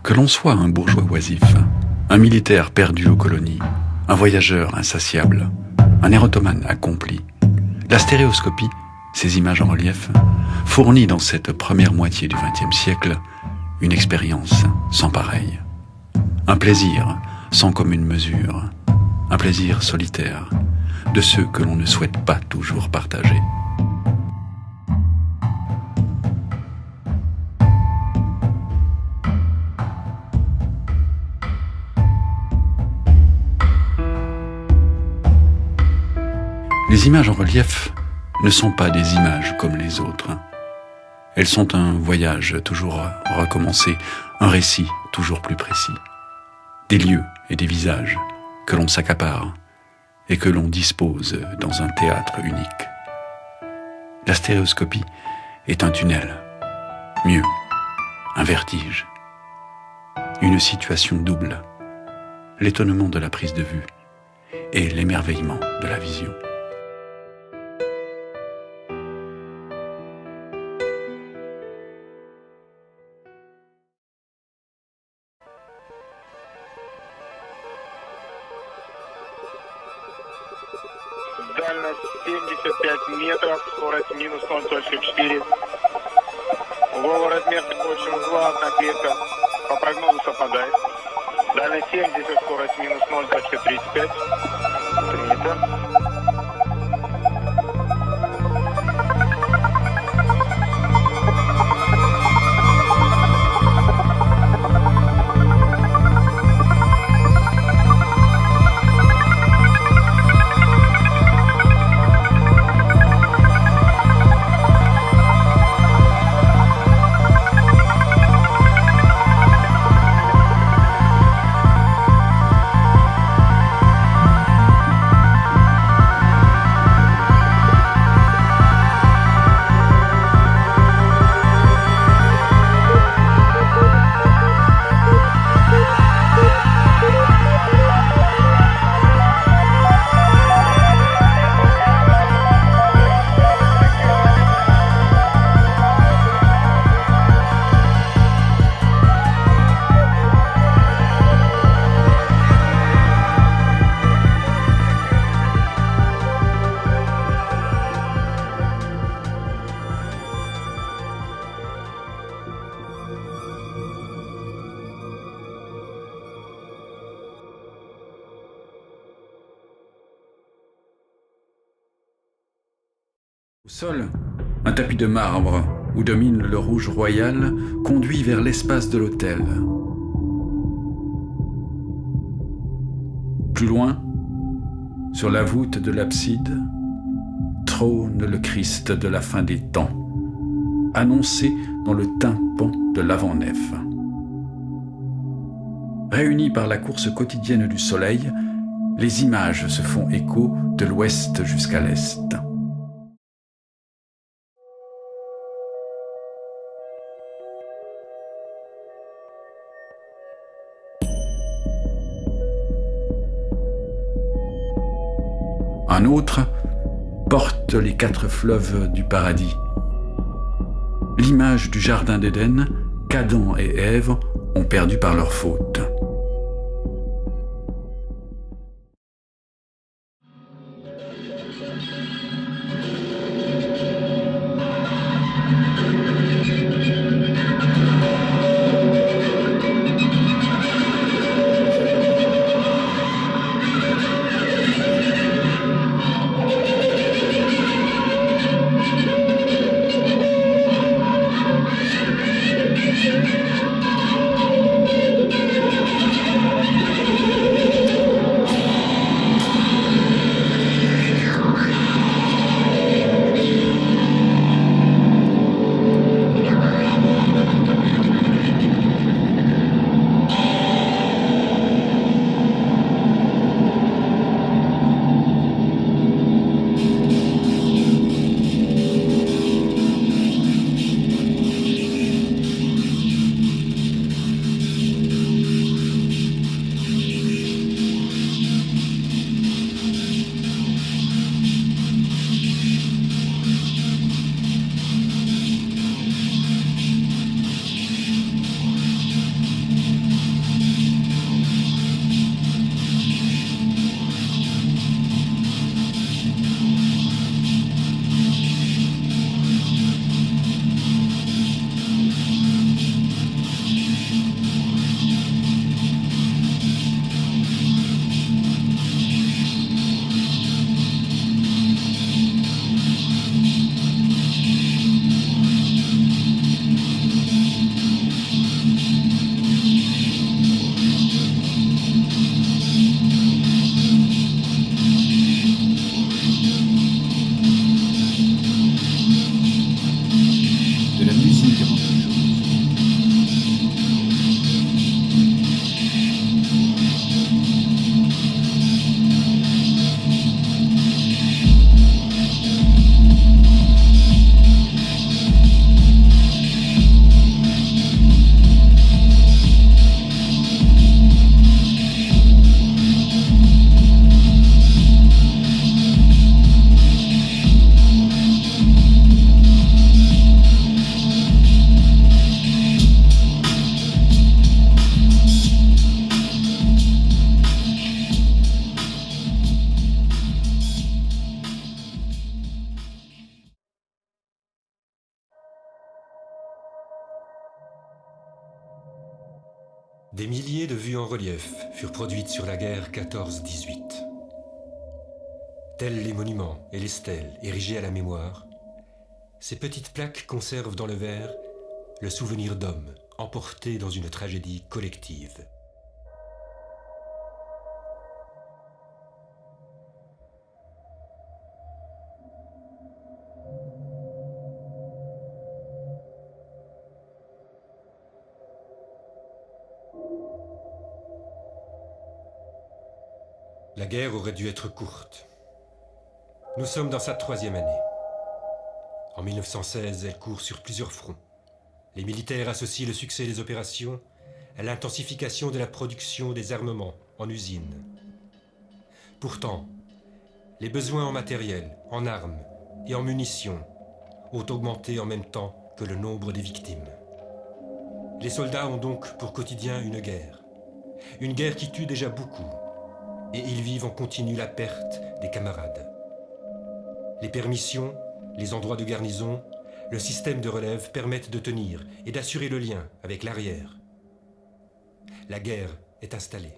Que l'on soit un bourgeois oisif, un militaire perdu aux colonies, un voyageur insatiable, un érotomane accompli, la stéréoscopie, ces images en relief, fournit dans cette première moitié du XXe siècle une expérience sans pareille. Un plaisir sans commune mesure, un plaisir solitaire, de ceux que l'on ne souhaite pas toujours partager. Les images en relief ne sont pas des images comme les autres. Elles sont un voyage toujours recommencé, un récit toujours plus précis. Des lieux et des visages que l'on s'accapare et que l'on dispose dans un théâtre unique. La stéréoscopie est un tunnel, mieux, un vertige, une situation double, l'étonnement de la prise de vue et l'émerveillement de la vision. Дальность 75 метров, скорость минус 0,4. Угловой размер текущего узла одна клетка по прогнозу совпадает. Дальность 70, скорость минус 0,35. Принято. Au sol, un tapis de marbre où domine le rouge royal conduit vers l'espace de l'autel. Plus loin, sur la voûte de l'abside, trône le Christ de la fin des temps, annoncé dans le tympan de l'avant-nef. Réunis par la course quotidienne du soleil, les images se font écho de l'ouest jusqu'à l'est. Un autre porte les 4 fleuves du paradis. L'image du jardin d'Éden qu'Adam et Ève ont perdu par leur faute. Des milliers de vues en relief furent produites sur la guerre 14-18. Tels les monuments et les stèles érigés à la mémoire, ces petites plaques conservent dans le verre le souvenir d'hommes emportés dans une tragédie collective. La guerre aurait dû être courte. Nous sommes dans sa 3e année. En 1916, elle court sur plusieurs fronts. Les militaires associent le succès des opérations à l'intensification de la production des armements en usine. Pourtant, les besoins en matériel, en armes et en munitions ont augmenté en même temps que le nombre des victimes. Les soldats ont donc pour quotidien une guerre qui tue déjà beaucoup, et ils vivent en continu la perte des camarades. Les permissions, les endroits de garnison, le système de relève permettent de tenir et d'assurer le lien avec l'arrière. La guerre est installée.